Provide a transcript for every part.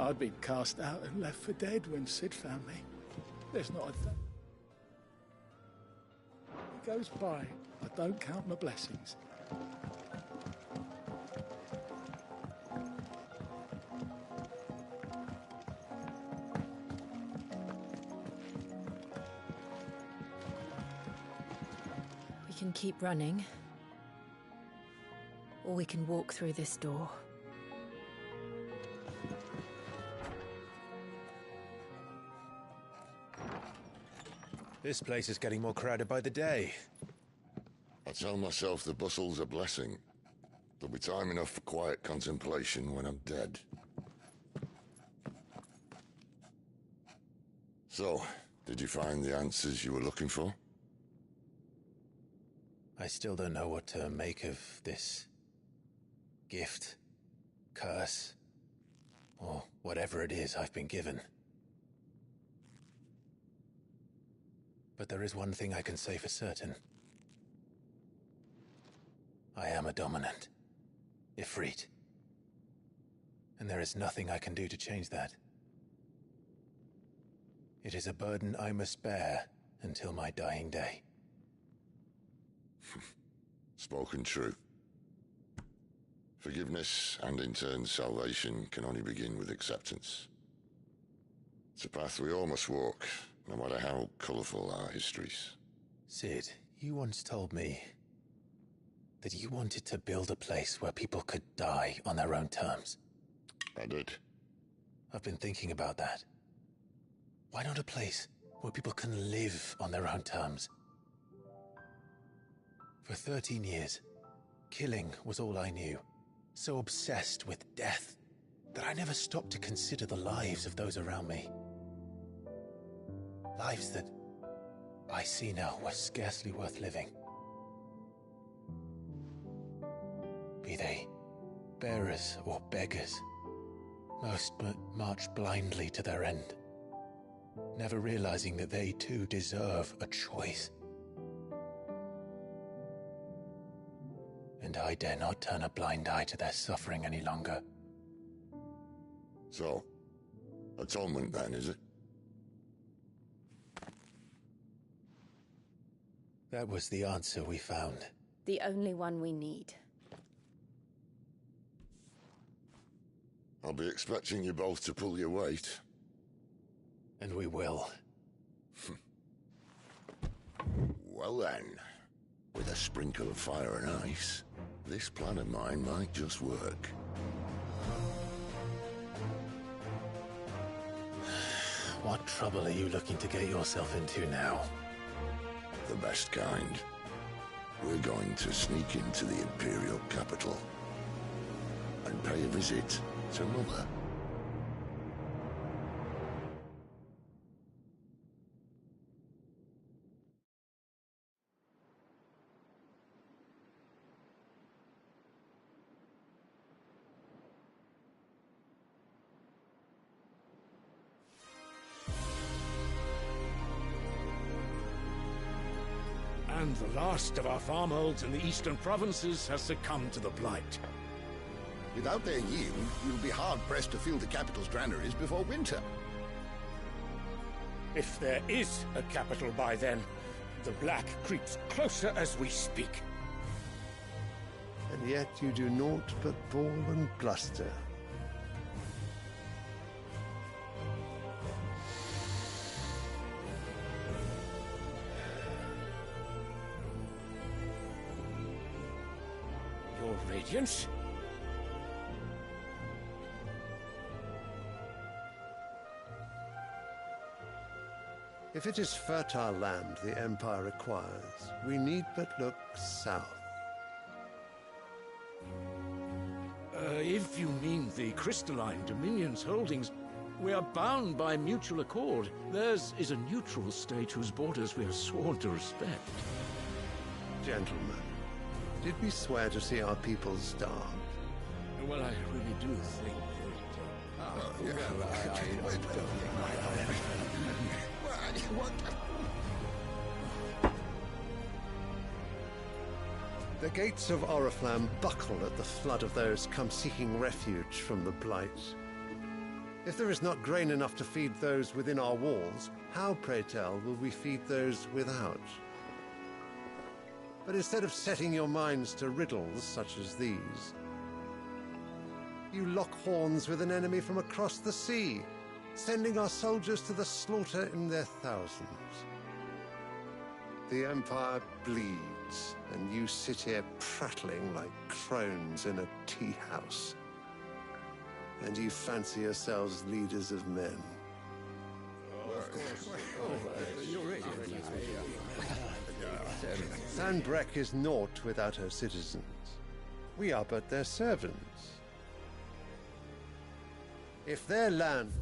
I'd been cast out and left for dead when Sid found me. There's not a day it goes by I don't count my blessings. We can keep running, or we can walk through this door. This place is getting more crowded by the day. I tell myself the bustle's a blessing. There'll be time enough for quiet contemplation when I'm dead. So, did you find the answers you were looking for? I still don't know what to make of this gift, curse, or whatever it is I've been given. But there is one thing I can say for certain. I am a dominant, Ifrit. And there is nothing I can do to change that. It is a burden I must bear until my dying day. Spoken true. Forgiveness, and in turn salvation, can only begin with acceptance. It's a path we all must walk, no matter how colourful our histories. Sid, you once told me that you wanted to build a place where people could die on their own terms. I did. I've been thinking about that. Why not a place where people can live on their own terms? For 13 years, killing was all I knew. So obsessed with death that I never stopped to consider the lives of those around me. Lives that I see now were scarcely worth living. Be they bearers or beggars, most but march blindly to their end, never realizing that they too deserve a choice. And I dare not turn a blind eye to their suffering any longer. So, atonement then, is it? That was the answer we found. The only one we need. I'll be expecting you both to pull your weight. And we will. Well then, with a sprinkle of fire and ice, this plan of mine might just work. What trouble are you looking to get yourself into now? The best kind. We're going to sneak into the Imperial capital and pay a visit to Mother. And the last of our farmholds in the eastern provinces has succumbed to the blight. Without their yield, you'll be hard-pressed to fill the capital's granaries before winter. If there is a capital by then, the black creeps closer as we speak. And yet you do naught but bawl and bluster. Your Radiance? If it is fertile land the Empire requires, we need but look south. If you mean the crystalline Dominion's holdings, we are bound by mutual accord. Theirs is a neutral state whose borders we are sworn to respect. Gentlemen, did we swear to see our people starved? Well, I really do think The gates of Oriflamme buckle at the flood of those come seeking refuge from the Blight. If there is not grain enough to feed those within our walls, how, pray tell, will we feed those without? But instead of setting your minds to riddles such as these, you lock horns with an enemy from across the sea, sending our soldiers to the slaughter in their thousands. The Empire bleeds, and you sit here prattling like crones in a tea house. And you fancy yourselves leaders of men. Sanbreque is naught without her citizens. We are but their servants. If their land...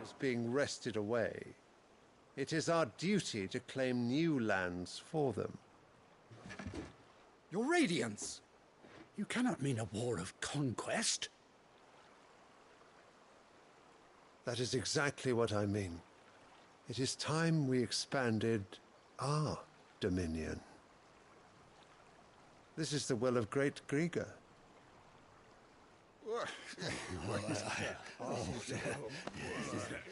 is being wrested away. It is our duty to claim new lands for them. Your Radiance! You cannot mean a war of conquest. That is exactly what I mean. It is time we expanded our dominion. This is the will of great Grieger.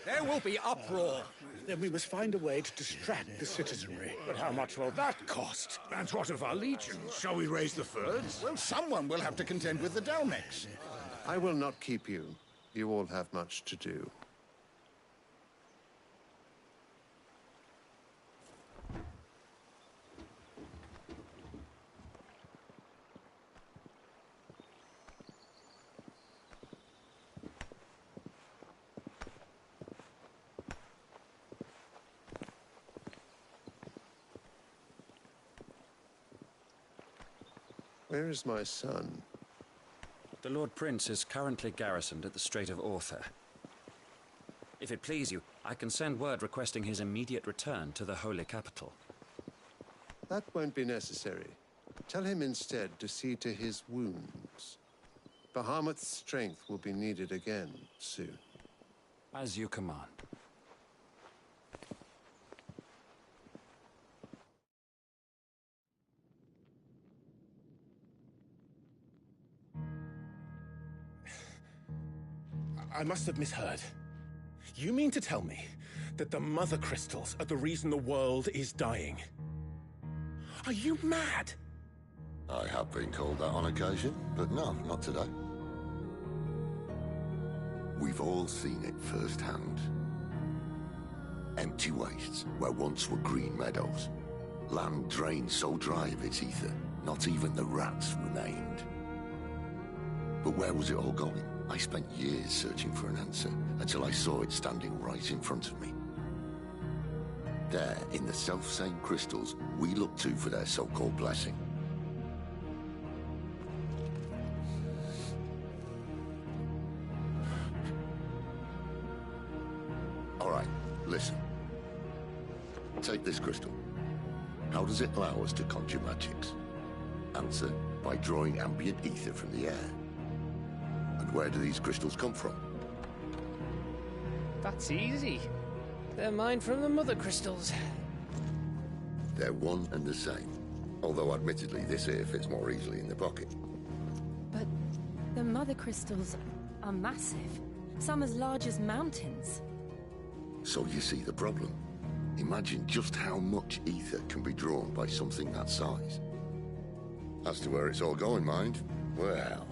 There will be uproar. Then we must find a way to distract the citizenry. But how much will that cost? And what of our legions? Shall we raise the thirds? Well, someone will have to contend with the Dalmex. I will not keep you. You all have much to do. Where is my son? The Lord Prince is currently garrisoned at the Strait of Author. If it please you, I can send word requesting his immediate return to the Holy Capital. That won't be necessary. Tell him instead to see to his wounds. Bahamut's strength will be needed again soon. As you command. I must have misheard. You mean to tell me that the mother crystals are the reason the world is dying? Are you mad? I have been called that on occasion, but no, not today. We've all seen it firsthand. Empty wastes where once were green meadows. Land drained so dry of its ether, not even the rats remained. But where was it all going? I spent years searching for an answer, until I saw it standing right in front of me. There, in the self-same crystals we look to for their so-called blessing. All right, listen. Take this crystal. How does it allow us to conjure magics? Answer, by drawing ambient ether from the air. And where do these crystals come from? That's easy. They're mined from the mother crystals. They're one and the same. Although admittedly this here fits more easily in the pocket. But the mother crystals are massive. Some as large as mountains. So you see the problem. Imagine just how much ether can be drawn by something that size. As to where it's all going, mind, well,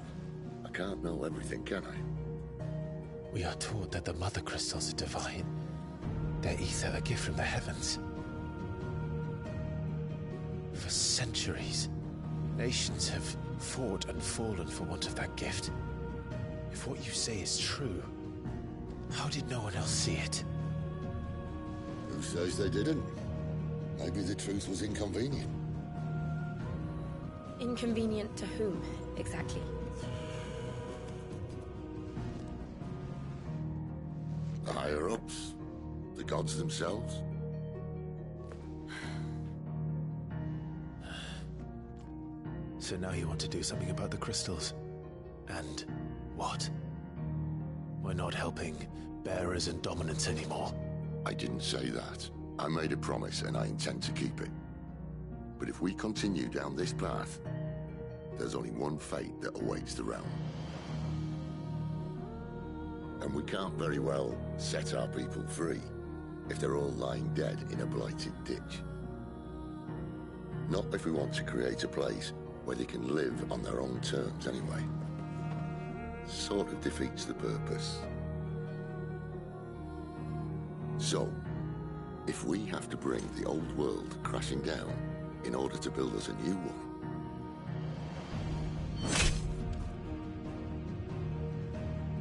I can't know everything, can I? We are taught that the mother crystals are divine. Their ether a gift from the heavens. For centuries, nations have fought and fallen for want of that gift. If what you say is true, how did no one else see it? Who says they didn't? Maybe the truth was inconvenient. Inconvenient to whom, exactly? The higher-ups? The gods themselves? So now you want to do something about the crystals? And what? We're not helping bearers and dominants anymore. I didn't say that. I made a promise and I intend to keep it. But if we continue down this path, there's only one fate that awaits the realm. And we can't very well set our people free if they're all lying dead in a blighted ditch. Not if we want to create a place where they can live on their own terms anyway. Sort of defeats the purpose. So, if we have to bring the old world crashing down in order to build us a new one,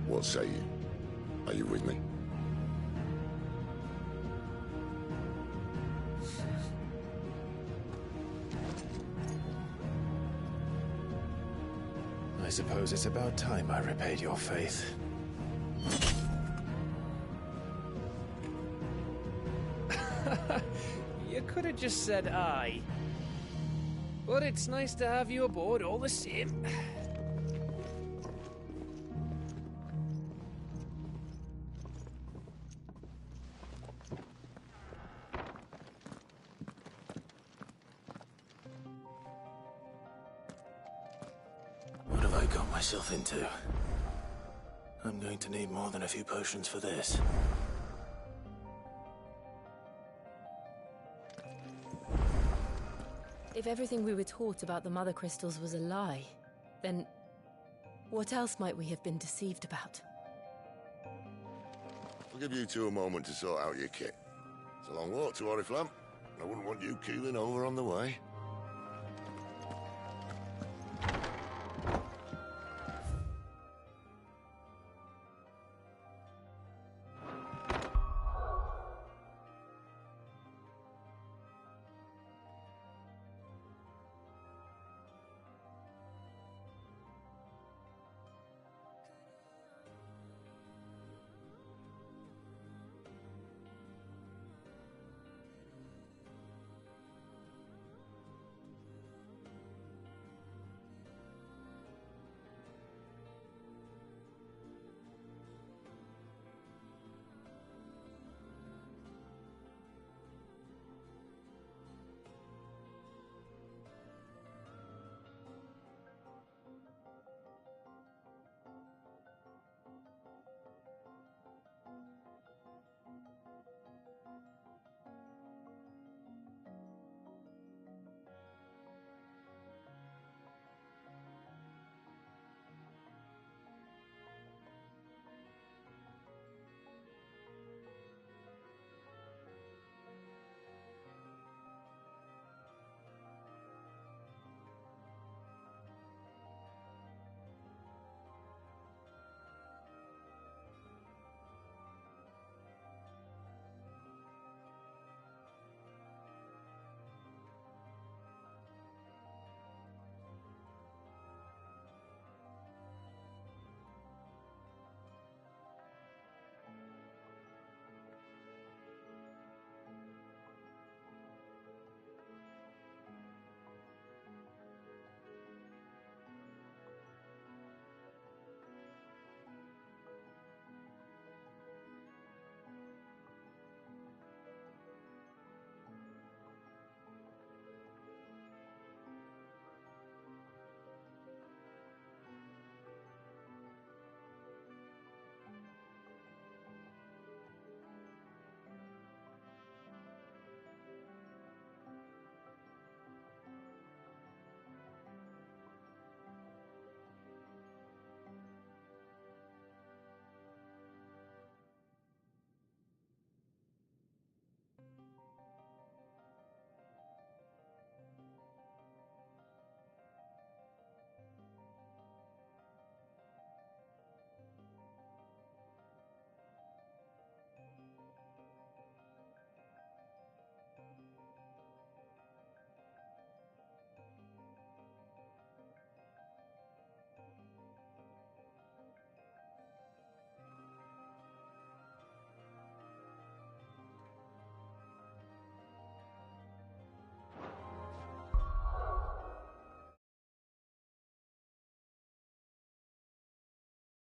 what say you? Are you with me? I suppose it's about time I repaid your faith. You could have just said aye. But it's nice to have you aboard all the same. What have I got myself into? I'm going to need more than a few potions for this. If everything we were taught about the mother crystals was a lie, then what else might we have been deceived about? I'll give you two a moment to sort out your kit. It's a long walk to Oriflamme, and I wouldn't want you keeling over on the way.